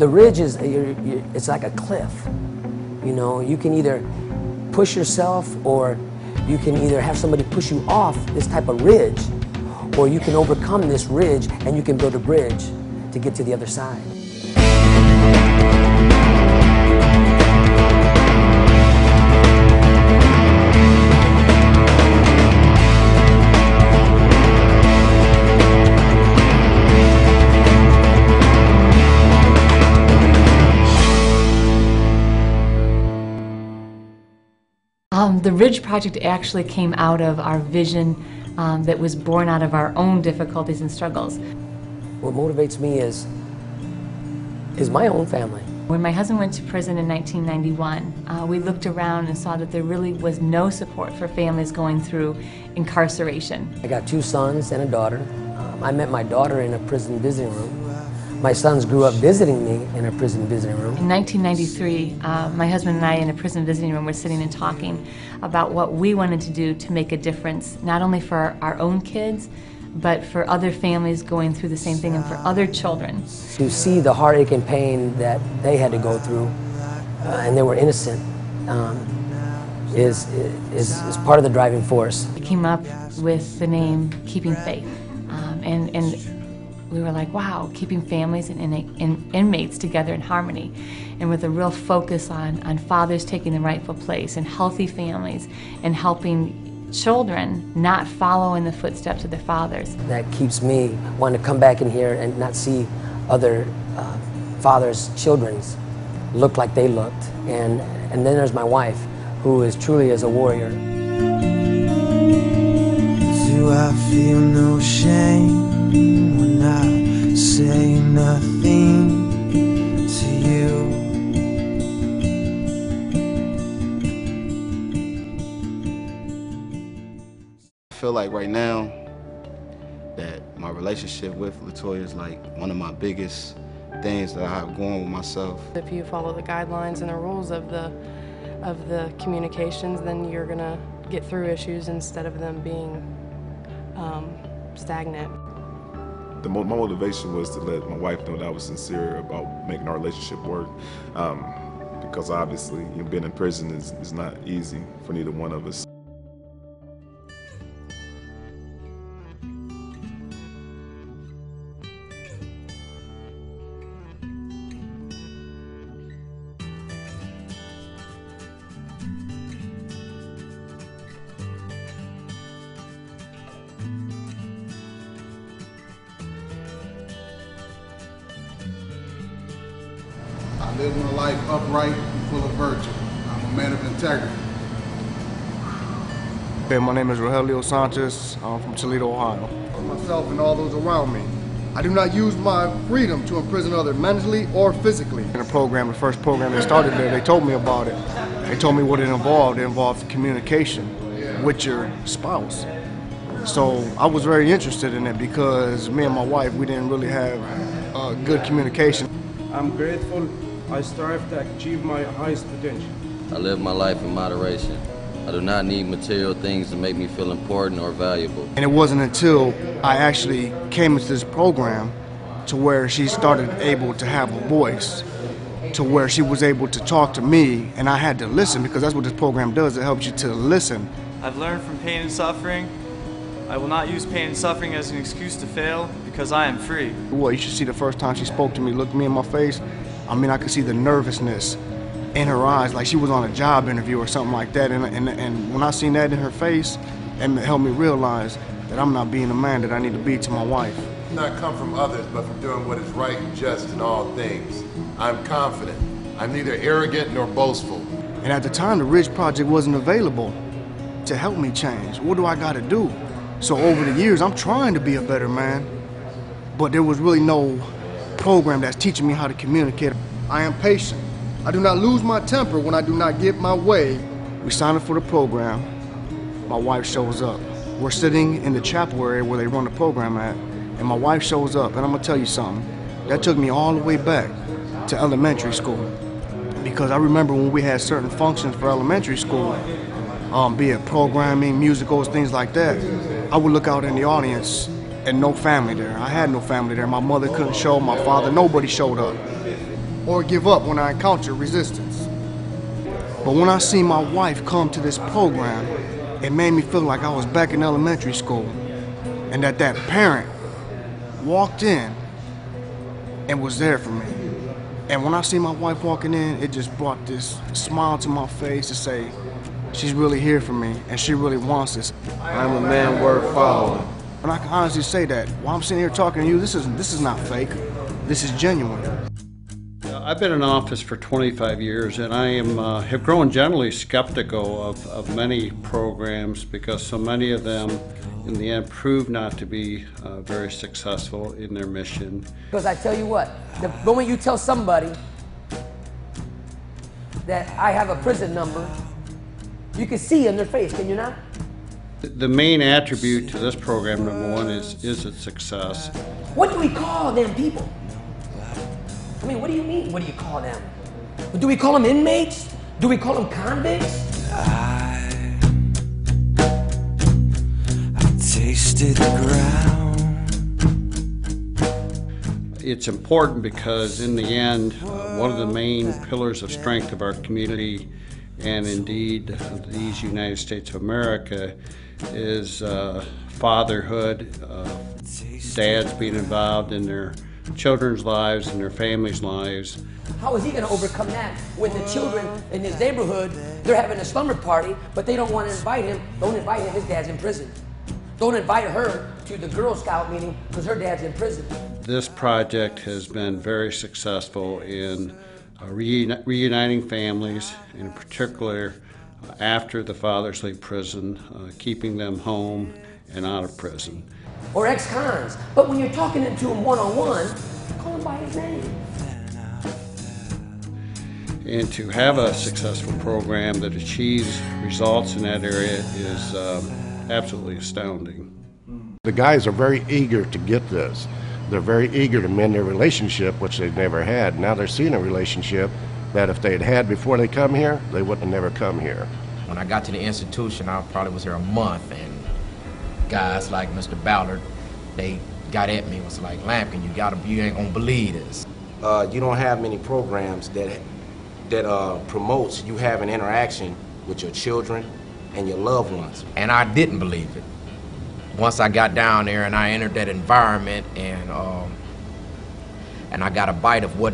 The ridge is, it's like a cliff. You know, you can either push yourself, or you can either have somebody push you off this type of ridge, or you can overcome this ridge and you can build a bridge to get to the other side. The Ridge Project actually came out of our vision that was born out of our own difficulties and struggles. What motivates me is my own family. When my husband went to prison in 1991, we looked around and saw that there really was no support for families going through incarceration. I got 2 sons and a daughter. I met my daughter in a prison visiting room. My sons grew up visiting me in a prison visiting room. In 1993, my husband and I in a prison visiting room were sitting and talking about what we wanted to do to make a difference, not only for our own kids, but for other families going through the same thing and for other children. To see the heartache and pain that they had to go through, and they were innocent, is part of the driving force. We came up with the name Keeping Faith, and we were like, wow, keeping families and inmates together in harmony, and with a real focus on fathers taking the rightful place, and healthy families, and helping children not follow in the footsteps of their fathers. That keeps me wanting to come back in here and not see other fathers' children look like they looked. And then there's my wife, who is truly as a warrior. Do I feel no shame when I say nothing to you? I feel like right now that my relationship with Latoya is like one of my biggest things that I have going with myself. If you follow the guidelines and the rules of the communications, then you're gonna get through issues instead of them being stagnant. My motivation was to let my wife know that I was sincere about making our relationship work, because obviously being in prison is not easy for neither one of us. I live my life upright and full of virtue. I'm a man of integrity. Hey, my name is Rogelio Sanchez. I'm from Toledo, Ohio. For myself and all those around me, I do not use my freedom to imprison others mentally or physically. In the program, the first program that started there, they told me about it. They told me what it involved. It involved communication with your spouse. So I was very interested in it because me and my wife, we didn't really have good communication. I'm grateful. I strive to achieve my highest potential. I live my life in moderation. I do not need material things to make me feel important or valuable. And it wasn't until I actually came into this program to where she started able to have a voice, to where she was able to talk to me, and I had to listen, because that's what this program does. It helps you to listen. I've learned from pain and suffering. I will not use pain and suffering as an excuse to fail, because I am free. Well, you should see the first time she spoke to me, looked me in my face. I mean, I could see the nervousness in her eyes, like she was on a job interview or something like that. And when I seen that in her face, it helped me realize that I'm not being the man that I need to be to my wife. Not come from others, but from doing what is right and just in all things. I'm confident. I'm neither arrogant nor boastful. And at the time, the Ridge Project wasn't available to help me change. What do I got to do? So over the years, I'm trying to be a better man, but there was really no program that's teaching me how to communicate. I am patient. I do not lose my temper when I do not get my way. We signed up for the program. My wife shows up. We're sitting in the chapel area where they run the program at, and my wife shows up, and I'm gonna tell you something. That took me all the way back to elementary school, because I remember when we had certain functions for elementary school, be it programming, musicals, things like that, I would look out in the audience and no family there. I had no family there. My mother couldn't show, my father, nobody showed up. or give up when I encounter resistance. But when I seen my wife come to this program, it made me feel like I was back in elementary school, and that parent walked in and was there for me. And when I see my wife walking in, it just brought this smile to my face to say, she's really here for me, and she really wants this. I'm a man worth following. And I can honestly say that while I'm sitting here talking to you, this is not fake. This is genuine. I've been in office for 25 years, and I have grown generally skeptical of many programs because so many of them, in the end, prove not to be very successful in their mission. Because I tell you what, the moment you tell somebody that I have a prison number, you can see in their face, can you not? The main attribute to this program, number one, is its success. What do we call them people? I mean, what do you mean, what do you call them? Do we call them inmates? Do we call them convicts? I tasted the ground. It's important because in the end, one of the main pillars of strength of our community and indeed these United States of America is fatherhood, dads being involved in their children's lives and their families' lives. How is he going to overcome that when the children in his neighborhood, they're having a slumber party, but they don't want to invite him? Don't invite him, his dad's in prison. Don't invite her to the Girl Scout meeting because her dad's in prison. This project has been very successful in reuniting families, and in particular after the fathers leave prison, keeping them home and out of prison. Or ex-cons. But when you're talking to him one-on-one, call him by his name. And to have a successful program that achieves results in that area is absolutely astounding. The guys are very eager to get this. They're very eager to mend their relationship, which they've never had. Now they're seeing a relationship that if they'd had before they come here, they wouldn't have never come here. When I got to the institution, I probably was here a month, and guys like Mr. Ballard, they got at me, was like, Lampkin, you ain't gonna believe this. You don't have many programs that promotes you having interaction with your children and your loved ones. And I didn't believe it. Once I got down there and I entered that environment, and I got a bite of what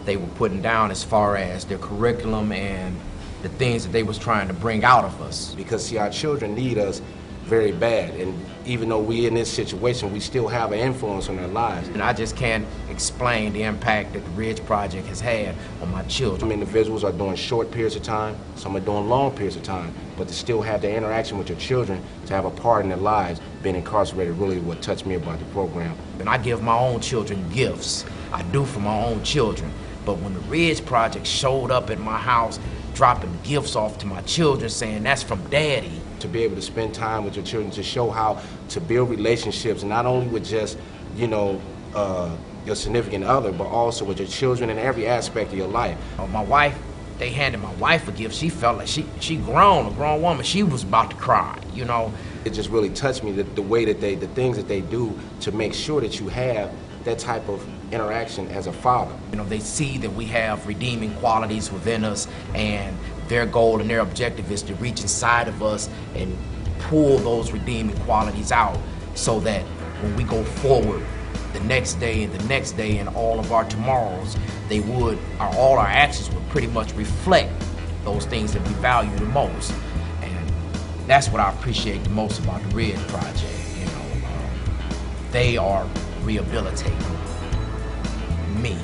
they were putting down as far as their curriculum and the things that they was trying to bring out of us. Because see, our children need us very bad, and even though we in this situation, we still have an influence on their lives. And I just can't explain the impact that the Ridge Project has had on my children. Some individuals are doing short periods of time, some are doing long periods of time, but to still have the interaction with your children, to have a part in their lives, being incarcerated, really what touched me about the program. And I give my own children gifts. I do for my own children. But when the Ridge Project showed up at my house, dropping gifts off to my children, saying, that's from Daddy. To be able to spend time with your children, to show how to build relationships, not only with just, you know, your significant other, but also with your children in every aspect of your life. My wife, they handed my wife a gift. She felt like she grown, a grown woman. She was about to cry, you know. It just really touched me, the way that the things that they do to make sure that you have that type of interaction as a father. You know, they see that we have redeeming qualities within us, and their goal and their objective is to reach inside of us and pull those redeeming qualities out so that when we go forward the next day and the next day and all of our tomorrows, all our actions would pretty much reflect those things that we value the most. And that's what I appreciate the most about the Ridge Project. You know, they are rehabilitating me.